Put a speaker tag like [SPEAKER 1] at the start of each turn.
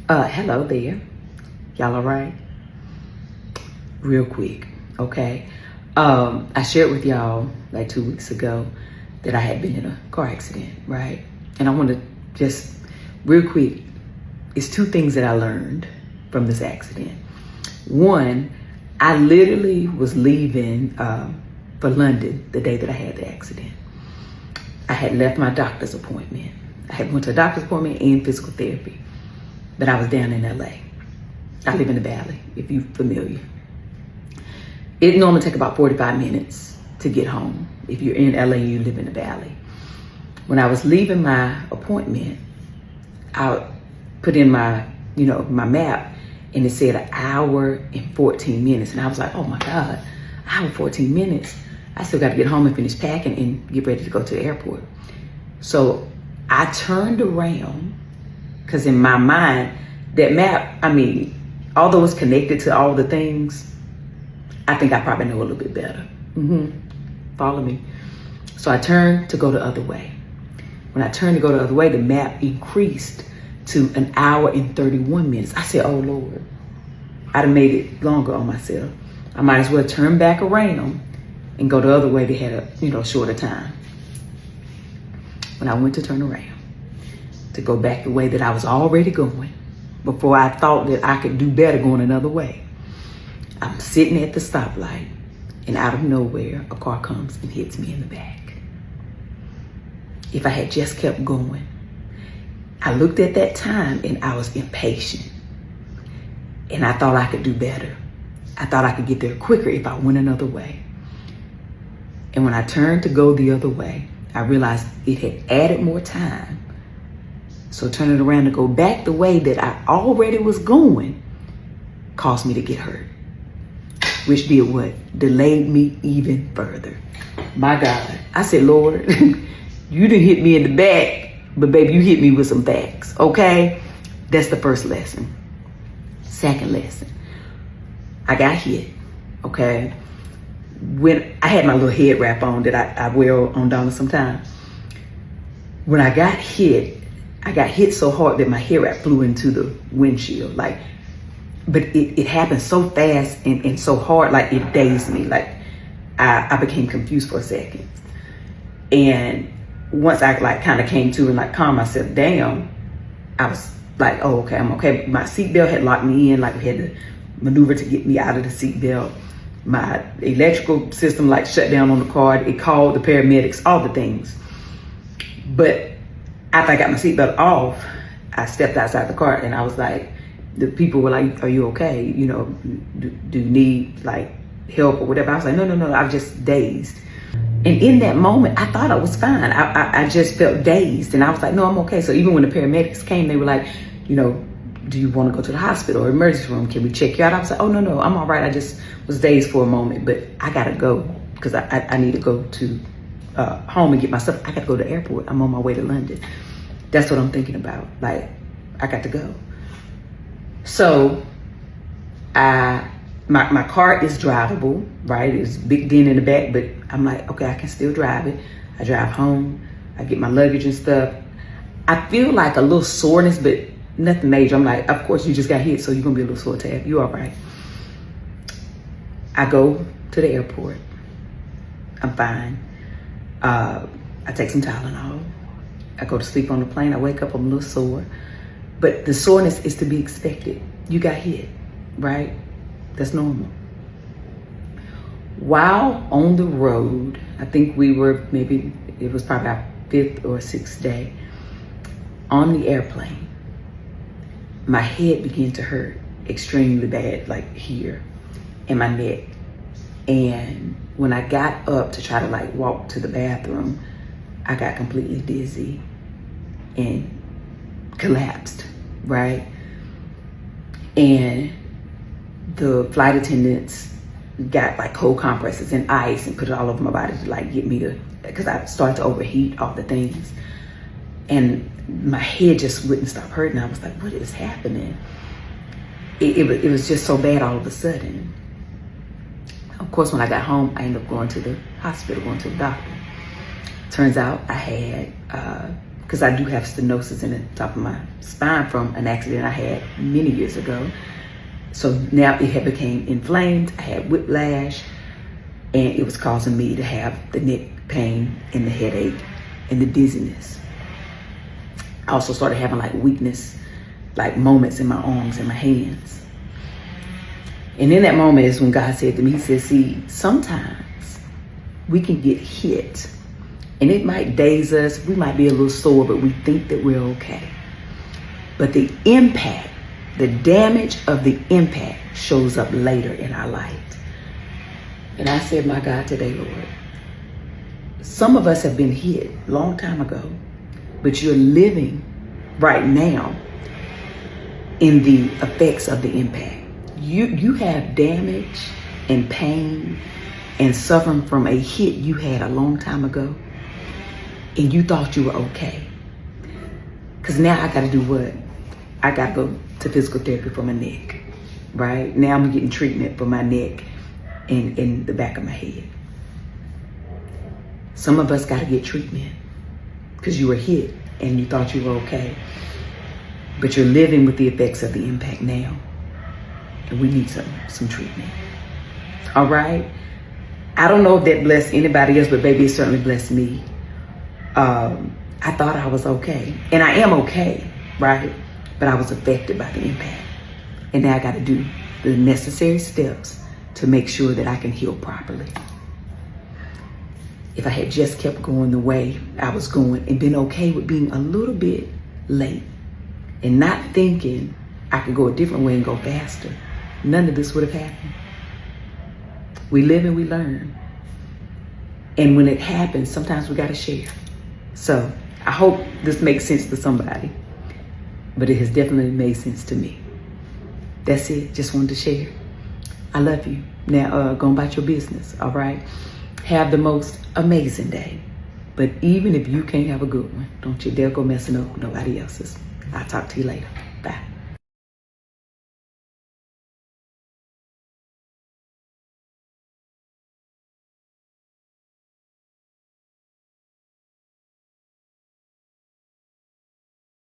[SPEAKER 1] Hello there. Y'all all right? Real quick, okay? I shared with y'all like 2 weeks ago that I had been in a car accident, right? And I want to just real quick, it's two things that I learned from this accident. One, I literally was leaving for London the day that I had the accident. I had left my doctor's appointment. I had went to a doctor's appointment and physical therapy, but I was down in LA. I live in the Valley, if you're familiar. It normally takes about 45 minutes to get home if you're in LA and you live in the Valley. When I was leaving my appointment, I put in my map, and it said 1 hour and 14 minutes. And I was like, oh my God, 1 hour and 14 minutes. I still got to get home and finish packing and get ready to go to the airport. So I turned around, because in my mind, that map, although it's connected to all the things, I think I probably know a little bit better. Follow me. So I turned to go the other way. When I turned to go the other way, the map increased to 1 hour and 31 minutes. I said, oh Lord, I'd have made it longer on myself. I might as well turn back around and go the other way. They had a shorter time. When I went to turn around to go back the way that I was already going, before I thought that I could do better going another way, I'm sitting at the stoplight, and out of nowhere, a car comes and hits me in the back. If I had just kept going, I looked at that time and I was impatient, and I thought I could do better. I thought I could get there quicker if I went another way. And when I turned to go the other way, I realized it had added more time. So turning around to go back the way that I already was going caused me to get hurt, which did what? Delayed me even further. My God. I said, Lord, you didn't hit me in the back, but baby, you hit me with some facts, okay? That's the first lesson. Second lesson, I got hit, okay? When I had my little head wrap on that I wear on Donna sometimes. When I got hit so hard that my hair wrap flew into the windshield. But it happened so fast and so hard, like it dazed me. Like I became confused for a second. And once I kind of came to and calmed myself down, I was like, oh, okay, I'm okay. My seatbelt had locked me in, we had to maneuver to get me out of the seatbelt. My electrical system shut down on the car. It called the paramedics, all the things. But after I got my seatbelt off, I stepped outside the car and I was like, the people were like, are you okay? Do you need help or whatever? I was like, no, I'm just dazed. And in that moment, I thought I was fine. I just felt dazed, and I was like, no, I'm okay. So even when the paramedics came, they were like, do you want to go to the hospital or emergency room? Can we check you out? I was like, oh, no, I'm all right. I just was dazed for a moment, but I gotta go because I need to go to home and get my stuff. I gotta go to the airport. I'm on my way to London. That's what I'm thinking about. I got to go. So my car is drivable, right? It's a big dent in the back, but I'm like, okay, I can still drive it. I drive home. I get my luggage and stuff. I feel like a little soreness, but nothing major. I'm like, of course you just got hit, so you're gonna be a little sore tab. You all right. I go to the airport. I'm fine. I take some Tylenol. I go to sleep on the plane. I wake up, I'm a little sore. But the soreness is to be expected. You got hit, right? That's normal. While on the road, I think it was probably our 5th or 6th day, on the airplane, my head began to hurt extremely bad, here in my neck. And when I got up to try to walk to the bathroom, I got completely dizzy and collapsed, right? And the flight attendants got cold compresses and ice and put it all over my body to get me to, because I started to overheat all the things. And my head just wouldn't stop hurting. I was like, what is happening? It was just so bad all of a sudden. Of course, when I got home, I ended up going to the hospital, going to the doctor. Turns out I had because I do have stenosis in the top of my spine from an accident I had many years ago. So now it had became inflamed. I had whiplash, and it was causing me to have the neck pain and the headache and the dizziness. I also started having like weakness, like moments in my arms and my hands. And in that moment is when God said to me, he said, see, sometimes we can get hit and it might daze us. We might be a little sore, but we think that we're okay. But the impact, the damage of the impact shows up later in our life. And I said, my God, today, Lord, some of us have been hit a long time ago, but you're living right now in the effects of the impact. You have damage and pain and suffering from a hit you had a long time ago, and you thought you were okay. Because now I got to do what? I got to go to physical therapy for my neck, right? Now I'm getting treatment for my neck and in the back of my head. Some of us got to get treatment because you were hit and you thought you were okay. But you're living with the effects of the impact now. And we need some treatment. All right? I don't know if that blessed anybody else, but baby, it certainly blessed me. I thought I was okay. And I am okay, right? But I was affected by the impact. And now I got to do the necessary steps to make sure that I can heal properly. If I had just kept going the way I was going and been okay with being a little bit late and not thinking I could go a different way and go faster, none of this would have happened. We live and we learn. And when it happens, sometimes we got to share. So I hope this makes sense to somebody, but it has definitely made sense to me. That's it. Just wanted to share. I love you. Now, go about your business, all right? Have the most amazing day. But even if you can't have a good one, don't you dare go messing up nobody else's. I'll talk to you later. Bye.